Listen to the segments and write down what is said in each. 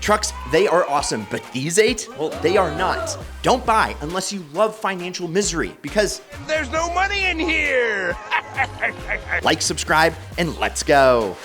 Trucks, they are awesome, but these 8, well, they are not. Don't buy unless you love financial misery, because there's no money in here. like, subscribe, and let's go.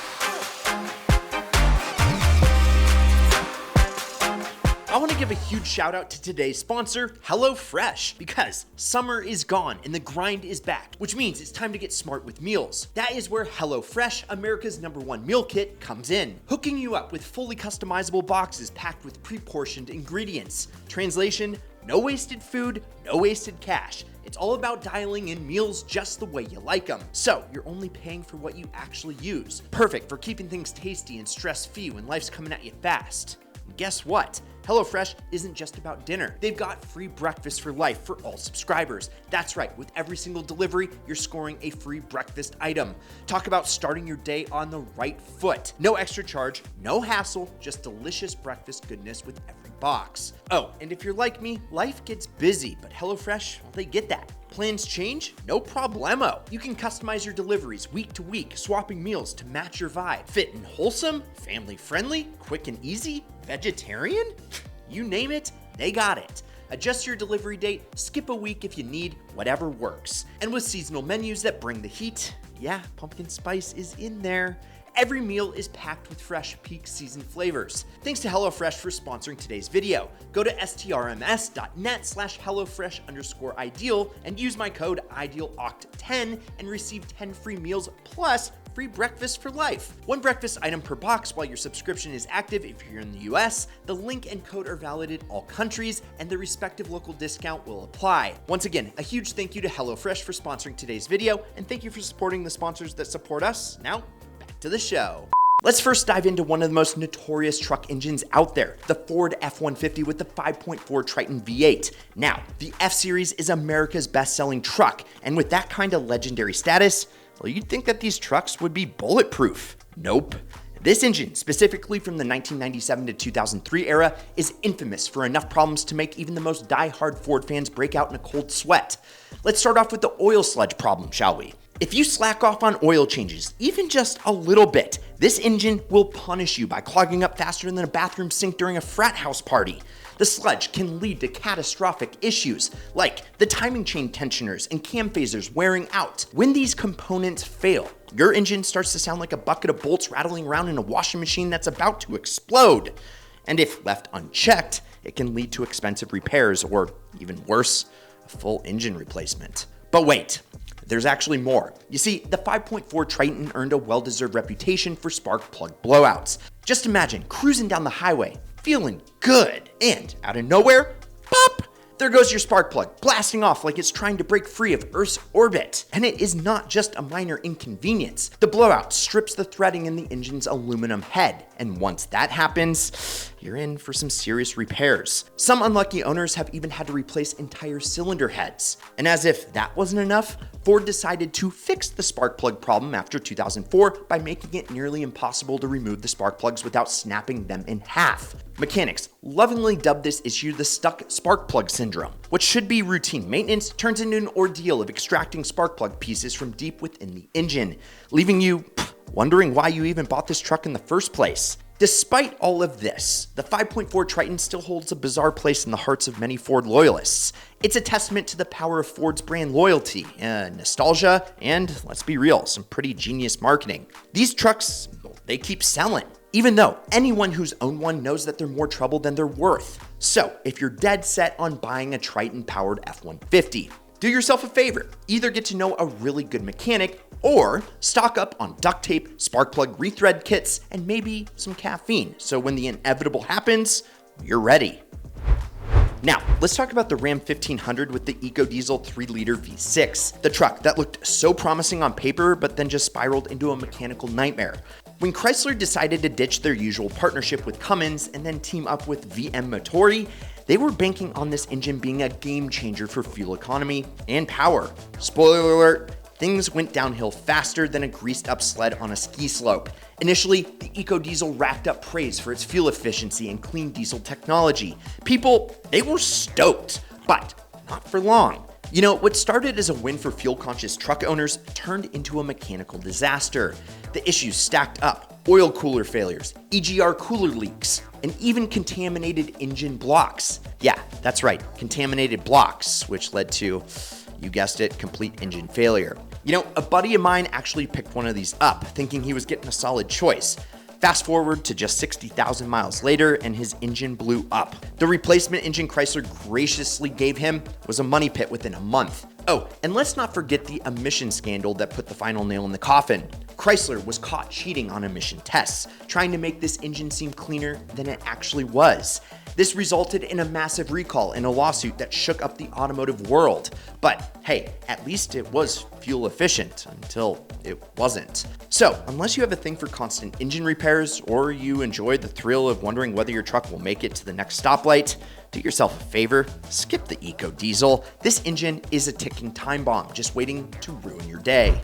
I want to give a huge shout out to today's sponsor, HelloFresh, because summer is gone and the grind is back, which means it's time to get smart with meals. That is where HelloFresh, America's #1 meal kit, comes in, hooking you up with fully customizable boxes packed with pre-portioned ingredients. Translation: no wasted food, no wasted cash. It's all about dialing in meals just the way you like them. So you're only paying for what you actually use. Perfect for keeping things tasty and stress-free when life's coming at you fast. And guess what? HelloFresh isn't just about dinner. They've got free breakfast for life for all subscribers. That's right, with every single delivery, you're scoring a free breakfast item. Talk about starting your day on the right foot. No extra charge, no hassle, just delicious breakfast goodness with every box. Oh, and if you're like me, life gets busy, but HelloFresh, well, they get that. Plans change? No problemo. You can customize your deliveries week to week, swapping meals to match your vibe. Fit and wholesome, family friendly, quick and easy, vegetarian? You name it, they got it. Adjust your delivery date, skip a week if you need, whatever works. And with seasonal menus that bring the heat, yeah, pumpkin spice is in there. Every meal is packed with fresh peak season flavors. Thanks to HelloFresh for sponsoring today's video. Go to strms.net/HelloFresh_ideal and use my code IdealOct10 and receive 10 free meals plus free breakfast for life. One breakfast item per box while your subscription is active if you're in the US. The link and code are valid in all countries, and the respective local discount will apply. Once again, a huge thank you to HelloFresh for sponsoring today's video, and thank you for supporting the sponsors that support us. Now, back to the show. Let's first dive into one of the most notorious truck engines out there, the Ford F-150 with the 5.4 Triton V8. Now, the F-Series is America's best-selling truck, and with that kind of legendary status, well, you'd think that these trucks would be bulletproof. Nope. This engine, specifically from the 1997 to 2003 era, is infamous for enough problems to make even the most die-hard Ford fans break out in a cold sweat. Let's start off with the oil sludge problem, shall we? If you slack off on oil changes, even just a little bit, this engine will punish you by clogging up faster than a bathroom sink during a frat house party. The sludge can lead to catastrophic issues, like the timing chain tensioners and cam phasers wearing out. When these components fail, your engine starts to sound like a bucket of bolts rattling around in a washing machine that's about to explode. And if left unchecked, it can lead to expensive repairs or, even worse, a full engine replacement. But wait. There's actually more. You see, the 5.4 Triton earned a well-deserved reputation for spark plug blowouts. Just imagine cruising down the highway, feeling good, and out of nowhere, pop! There goes your spark plug, blasting off like it's trying to break free of Earth's orbit. And it is not just a minor inconvenience. The blowout strips the threading in the engine's aluminum head, and once that happens, you're in for some serious repairs. Some unlucky owners have even had to replace entire cylinder heads. And as if that wasn't enough, Ford decided to fix the spark plug problem after 2004 by making it nearly impossible to remove the spark plugs without snapping them in half. Mechanics lovingly dubbed this issue the stuck spark plug syndrome. What should be routine maintenance turns into an ordeal of extracting spark plug pieces from deep within the engine, leaving you wondering why you even bought this truck in the first place. Despite all of this, the 5.4 Triton still holds a bizarre place in the hearts of many Ford loyalists. It's a testament to the power of Ford's brand loyalty, nostalgia, and, let's be real, some pretty genius marketing. These trucks, they keep selling, even though anyone who's owned one knows that they're more trouble than they're worth. So, if you're dead set on buying a Triton-powered F-150, do yourself a favor, either get to know a really good mechanic or stock up on duct tape, spark plug rethread kits, and maybe some caffeine, so when the inevitable happens, you're ready. Now, let's talk about the Ram 1500 with the EcoDiesel 3-liter V6, the truck that looked so promising on paper but then just spiraled into a mechanical nightmare. When Chrysler decided to ditch their usual partnership with Cummins and then team up with VM Motori, they were banking on this engine being a game changer for fuel economy and power. Spoiler alert, things went downhill faster than a greased up sled on a ski slope. Initially, the EcoDiesel racked up praise for its fuel efficiency and clean diesel technology. People, they were stoked, but not for long. You know, what started as a win for fuel-conscious truck owners turned into a mechanical disaster. The issues stacked up. oil cooler failures, EGR cooler leaks, and even contaminated engine blocks. Yeah, that's right, contaminated blocks, which led to, you guessed it, complete engine failure. You know, a buddy of mine actually picked one of these up, thinking he was getting a solid choice. Fast forward to just 60,000 miles later, and his engine blew up. The replacement engine Chrysler graciously gave him was a money pit within a month. Oh, and let's not forget the emission scandal that put the final nail in the coffin. Chrysler was caught cheating on emission tests, trying to make this engine seem cleaner than it actually was. This resulted in a massive recall and a lawsuit that shook up the automotive world. But hey, at least it was fuel efficient until it wasn't. So, unless you have a thing for constant engine repairs or you enjoy the thrill of wondering whether your truck will make it to the next stoplight, do yourself a favor, skip the eco diesel. This engine is a ticking time bomb just waiting to ruin your day.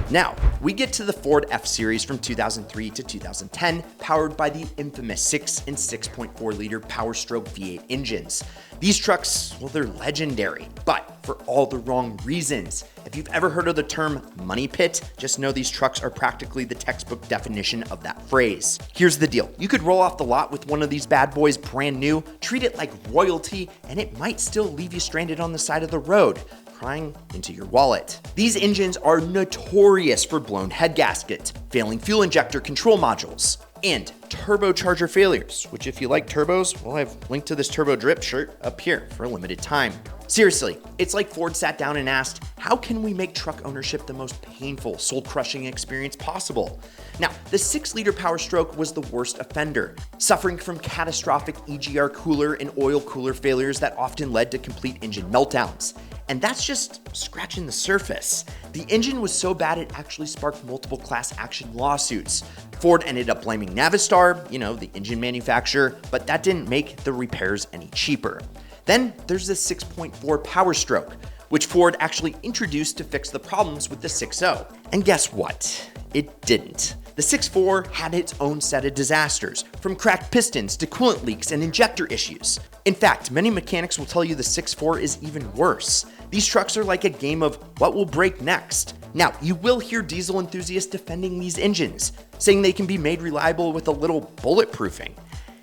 Now, we get to the Ford F-Series from 2003 to 2010, powered by the infamous 6 and 6.4 liter Power Stroke V8 engines. These trucks, well, they're legendary, but for all the wrong reasons. If you've ever heard of the term money pit, just know these trucks are practically the textbook definition of that phrase. Here's the deal. You could roll off the lot with one of these bad boys brand new, treat it like royalty, and it might still leave you stranded on the side of the road, crying into your wallet. These engines are notorious for blown head gaskets, failing fuel injector control modules, and turbocharger failures, which if you like turbos, well, I've linked to this turbo drip shirt up here for a limited time. Seriously, it's like Ford sat down and asked, how can we make truck ownership the most painful, soul-crushing experience possible? Now, the 6-liter Power Stroke was the worst offender, suffering from catastrophic EGR cooler and oil cooler failures that often led to complete engine meltdowns. And that's just scratching the surface. The engine was so bad it actually sparked multiple class action lawsuits. Ford ended up blaming Navistar, the engine manufacturer, but that didn't make the repairs any cheaper. Then there's the 6.4 Power Stroke, which Ford actually introduced to fix the problems with the 6.0. And guess what? It didn't. The 6.4 had its own set of disasters, from cracked pistons to coolant leaks and injector issues. In fact, many mechanics will tell you the 6.4 is even worse. These trucks are like a game of what will break next. Now, you will hear diesel enthusiasts defending these engines, saying they can be made reliable with a little bulletproofing.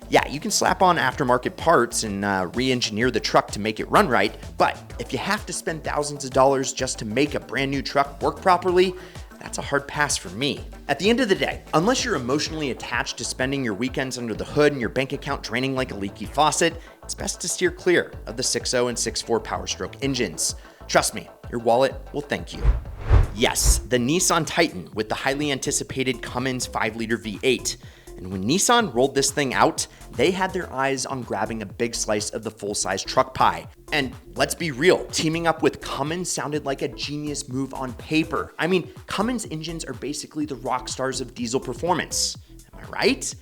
Yeah, you can slap on aftermarket parts and re-engineer the truck to make it run right, but if you have to spend thousands of dollars just to make a brand new truck work properly, that's a hard pass for me. At the end of the day, unless you're emotionally attached to spending your weekends under the hood and your bank account draining like a leaky faucet, it's best to steer clear of the 6.0 and 6.4 Power Stroke engines. Trust me, your wallet will thank you. Yes, the Nissan Titan with the highly anticipated Cummins 5-liter V8. And when Nissan rolled this thing out, they had their eyes on grabbing a big slice of the full-size truck pie. And let's be real, teaming up with Cummins sounded like a genius move on paper. I mean, Cummins engines are basically the rock stars of diesel performance. Am I right?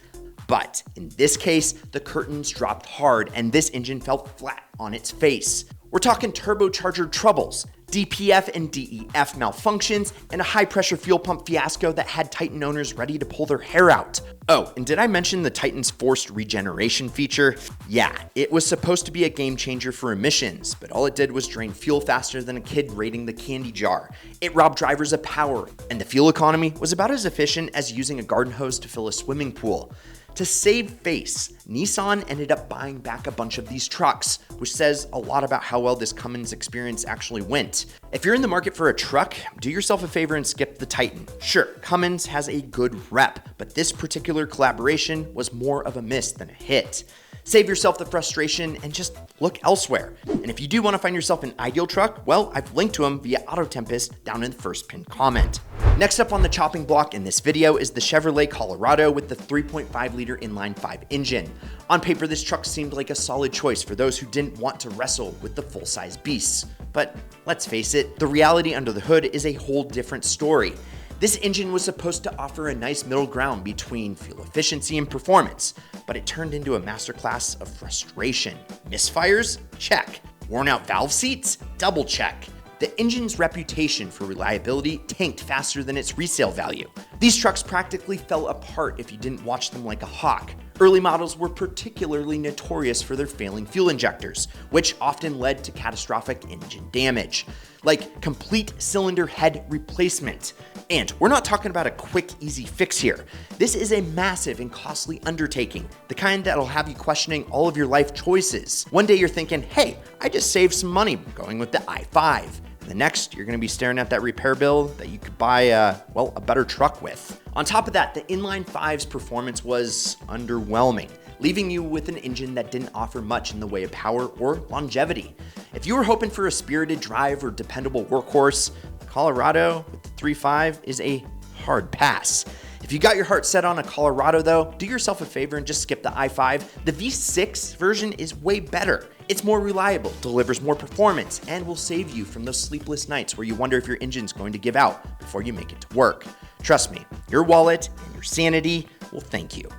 But in this case, the curtains dropped hard and this engine fell flat on its face. We're talking turbocharger troubles, DPF and DEF malfunctions, and a high-pressure fuel pump fiasco that had Titan owners ready to pull their hair out. Oh, and did I mention the Titan's forced regeneration feature? Yeah, it was supposed to be a game changer for emissions, but all it did was drain fuel faster than a kid raiding the candy jar. It robbed drivers of power, and the fuel economy was about as efficient as using a garden hose to fill a swimming pool. To save face, Nissan ended up buying back a bunch of these trucks, which says a lot about how well this Cummins experience actually went. If you're in the market for a truck, do yourself a favor and skip the Titan. Sure, Cummins has a good rep, but this particular collaboration was more of a miss than a hit. Save yourself the frustration and just look elsewhere. And if you do want to find yourself an ideal truck, well, I've linked to them via Auto Tempest down in the first pinned comment. Next up on the chopping block in this video is the Chevrolet Colorado with the 3.5-liter inline-5 engine. On paper, this truck seemed like a solid choice for those who didn't want to wrestle with the full-size beasts. But let's face it, the reality under the hood is a whole different story. This engine was supposed to offer a nice middle ground between fuel efficiency and performance, but it turned into a masterclass of frustration. Misfires? Check. Worn out valve seats? Double check. The engine's reputation for reliability tanked faster than its resale value. These trucks practically fell apart if you didn't watch them like a hawk. Early models were particularly notorious for their failing fuel injectors, which often led to catastrophic engine damage, like complete cylinder head replacement. And we're not talking about a quick, easy fix here. This is a massive and costly undertaking, the kind that'll have you questioning all of your life choices. One day you're thinking, hey, I just saved some money going with the i5. The next, you're gonna be staring at that repair bill that you could buy, a better truck with. On top of that, the inline 5's performance was underwhelming, leaving you with an engine that didn't offer much in the way of power or longevity. If you were hoping for a spirited drive or dependable workhorse, the Colorado with the 3.5 is a hard pass. If you got your heart set on a Colorado though, do yourself a favor and just skip the i5. The V6 version is way better. It's more reliable, delivers more performance, and will save you from those sleepless nights where you wonder if your engine's going to give out before you make it to work. Trust me, your wallet and your sanity will thank you.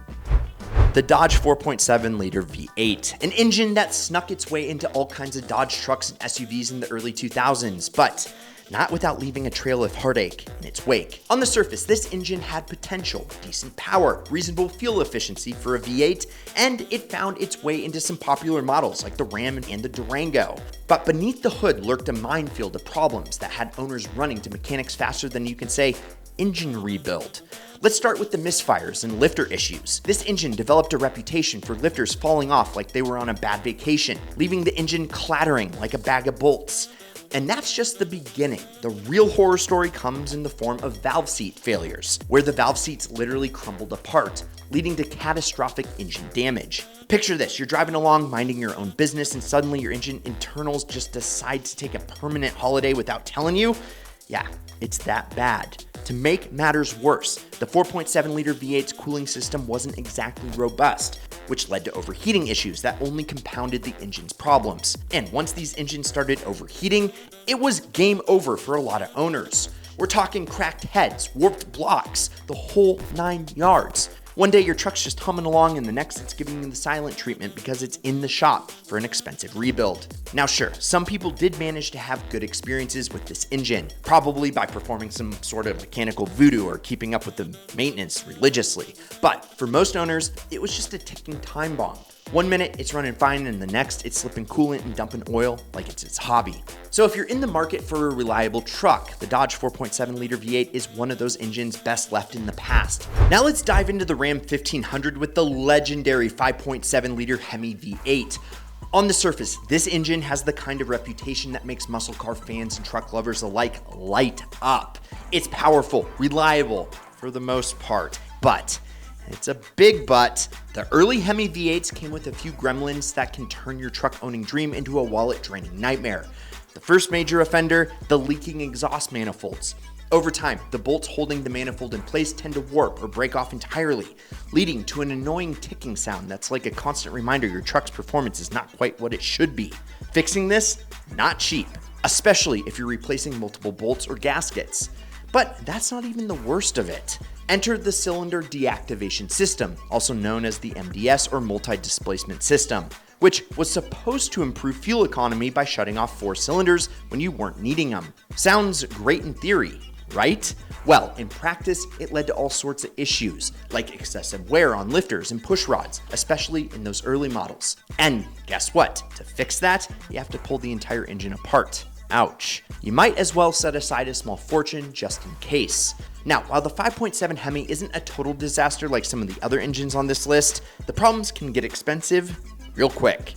The Dodge 4.7 liter V8, an engine that snuck its way into all kinds of Dodge trucks and SUVs in the early 2000s, but not without leaving a trail of heartache in its wake. On the surface, this engine had potential, decent power, reasonable fuel efficiency for a V8, and it found its way into some popular models like the Ram and the Durango. But beneath the hood lurked a minefield of problems that had owners running to mechanics faster than you can say, engine rebuild. Let's start with the misfires and lifter issues. This engine developed a reputation for lifters falling off like they were on a bad vacation, leaving the engine clattering like a bag of bolts. And that's just the beginning. The real horror story comes in the form of valve seat failures, where the valve seats literally crumbled apart, leading to catastrophic engine damage. Picture this, you're driving along, minding your own business, and suddenly your engine internals just decide to take a permanent holiday without telling you? Yeah, it's that bad. To make matters worse, the 4.7 liter V8's cooling system wasn't exactly robust, which led to overheating issues that only compounded the engine's problems. And once these engines started overheating, it was game over for a lot of owners. We're talking cracked heads, warped blocks, the whole 9 yards. One day your truck's just humming along and the next it's giving you the silent treatment because it's in the shop for an expensive rebuild. Now sure, some people did manage to have good experiences with this engine, probably by performing some sort of mechanical voodoo or keeping up with the maintenance religiously. But for most owners, it was just a ticking time bomb. One minute it's running fine and the next it's slipping coolant and dumping oil like it's its hobby. So if you're in the market for a reliable truck, the Dodge 4.7 liter V8 is one of those engines best left in the past. Now let's dive into the Ram 1500 with the legendary 5.7 liter Hemi V8. On the surface, this engine has the kind of reputation that makes muscle car fans and truck lovers alike light up. It's powerful, reliable for the most part, but it's a big but. The early Hemi V8s came with a few gremlins that can turn your truck-owning dream into a wallet-draining nightmare. The first major offender, the leaking exhaust manifolds. Over time, the bolts holding the manifold in place tend to warp or break off entirely, leading to an annoying ticking sound that's like a constant reminder your truck's performance is not quite what it should be. Fixing this, not cheap, especially if you're replacing multiple bolts or gaskets. But that's not even the worst of it. Enter the cylinder deactivation system, also known as the MDS or multi-displacement system, which was supposed to improve fuel economy by shutting off 4 cylinders when you weren't needing them. Sounds great in theory, right? Well, in practice, it led to all sorts of issues, like excessive wear on lifters and push rods, especially in those early models. And guess what? To fix that, you have to pull the entire engine apart. Ouch. You might as well set aside a small fortune just in case. Now, while the 5.7 Hemi isn't a total disaster like some of the other engines on this list, the problems can get expensive real quick.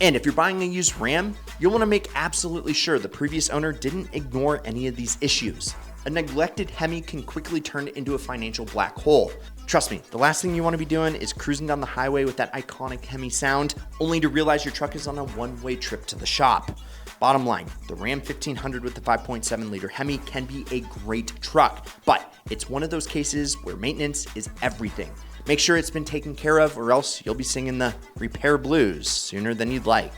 And if you're buying a used Ram, you'll want to make absolutely sure the previous owner didn't ignore any of these issues. A neglected Hemi can quickly turn into a financial black hole. Trust me, the last thing you want to be doing is cruising down the highway with that iconic Hemi sound, only to realize your truck is on a one-way trip to the shop. Bottom line, the Ram 1500 with the 5.7 liter Hemi can be a great truck, but it's one of those cases where maintenance is everything. Make sure it's been taken care of or else you'll be singing the repair blues sooner than you'd like.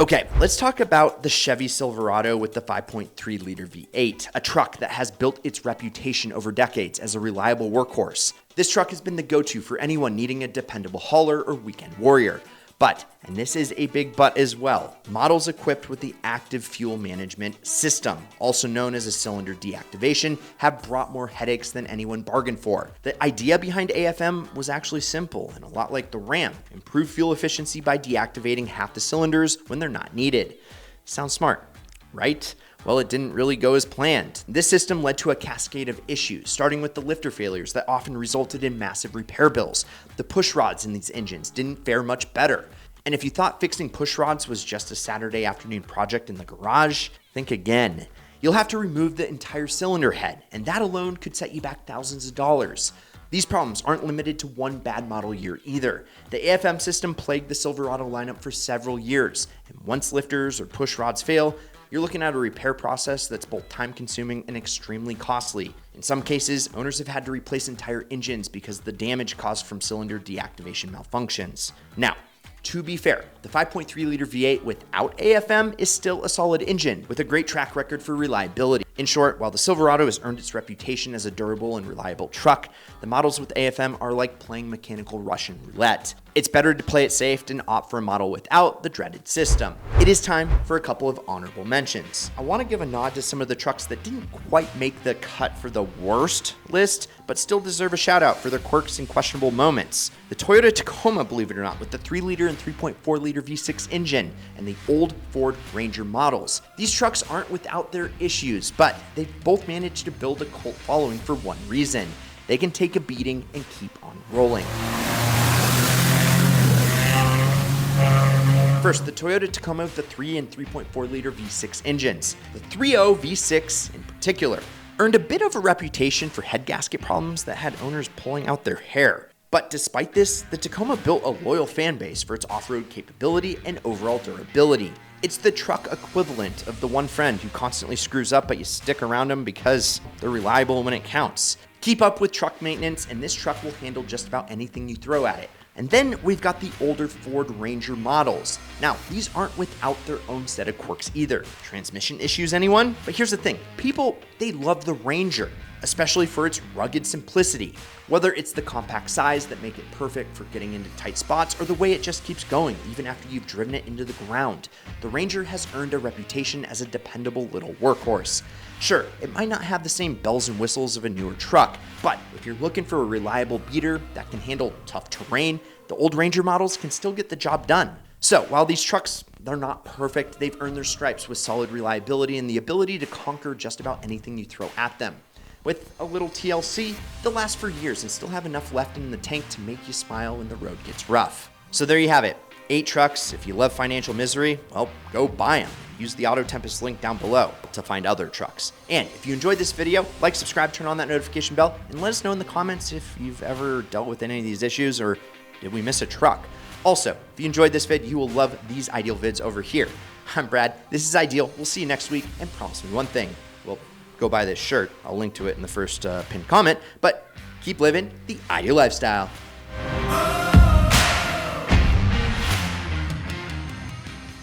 Okay, let's talk about the Chevy Silverado with the 5.3 liter V8, a truck that has built its reputation over decades as a reliable workhorse. This truck has been the go-to for anyone needing a dependable hauler or weekend warrior. But, and this is a big but as well, models equipped with the active fuel management system, also known as a cylinder deactivation, have brought more headaches than anyone bargained for. The idea behind AFM was actually simple and a lot like the RAM: improve fuel efficiency by deactivating half the cylinders when they're not needed. Sounds smart, right? Well, it didn't really go as planned. This system led to a cascade of issues, starting with the lifter failures that often resulted in massive repair bills. The push rods in these engines didn't fare much better. And if you thought fixing push rods was just a Saturday afternoon project in the garage, think again. You'll have to remove the entire cylinder head, and that alone could set you back thousands of dollars. These problems aren't limited to one bad model year either. The AFM system plagued the Silverado lineup for several years, and once lifters or push rods fail, you're looking at a repair process that's both time-consuming and extremely costly. In some cases, owners have had to replace entire engines because of the damage caused from cylinder deactivation malfunctions. Now, to be fair, the 5.3-liter V8 without AFM is still a solid engine with a great track record for reliability. In short, while the Silverado has earned its reputation as a durable and reliable truck, the models with AFM are like playing mechanical Russian roulette. It's better to play it safe and opt for a model without the dreaded system. It is time for a couple of honorable mentions. I want to give a nod to some of the trucks that didn't quite make the cut for the worst list, but still deserve a shout out for their quirks and questionable moments. The Toyota Tacoma, believe it or not, with the 3-liter and 3.4-liter V6 engine, and the old Ford Ranger models. These trucks aren't without their issues, but they've both managed to build a cult following for one reason: they can take a beating and keep on rolling. First, the Toyota Tacoma with the 3 and 3.4-liter V6 engines. The 3.0 V6 in particular earned a bit of a reputation for head gasket problems that had owners pulling out their hair. But despite this, the Tacoma built a loyal fan base for its off-road capability and overall durability. It's the truck equivalent of the one friend who constantly screws up but you stick around them because they're reliable when it counts. Keep up with truck maintenance and this truck will handle just about anything you throw at it. And then we've got the older Ford Ranger models. Now, these aren't without their own set of quirks either. Transmission issues, anyone? But here's the thing, people, they love the Ranger, especially for its rugged simplicity. Whether it's the compact size that make it perfect for getting into tight spots or the way it just keeps going even after you've driven it into the ground, the Ranger has earned a reputation as a dependable little workhorse. Sure, it might not have the same bells and whistles of a newer truck, but if you're looking for a reliable beater that can handle tough terrain, the old Ranger models can still get the job done. So while these trucks, they're not perfect, they've earned their stripes with solid reliability and the ability to conquer just about anything you throw at them. With a little TLC, they'll last for years and still have enough left in the tank to make you smile when the road gets rough. So there you have it. 8 trucks. If you love financial misery, well, go buy them. Use the Auto Tempest link down below to find other trucks. And if you enjoyed this video, like, subscribe, turn on that notification bell, and let us know in the comments if you've ever dealt with any of these issues or did we miss a truck. Also, if you enjoyed this vid, you will love these Ideal vids over here. I'm Brad. This is Ideal. We'll see you next week, and promise me one thing. Well, go buy this shirt. I'll link to it in the first pinned comment, but keep living the Ideal lifestyle.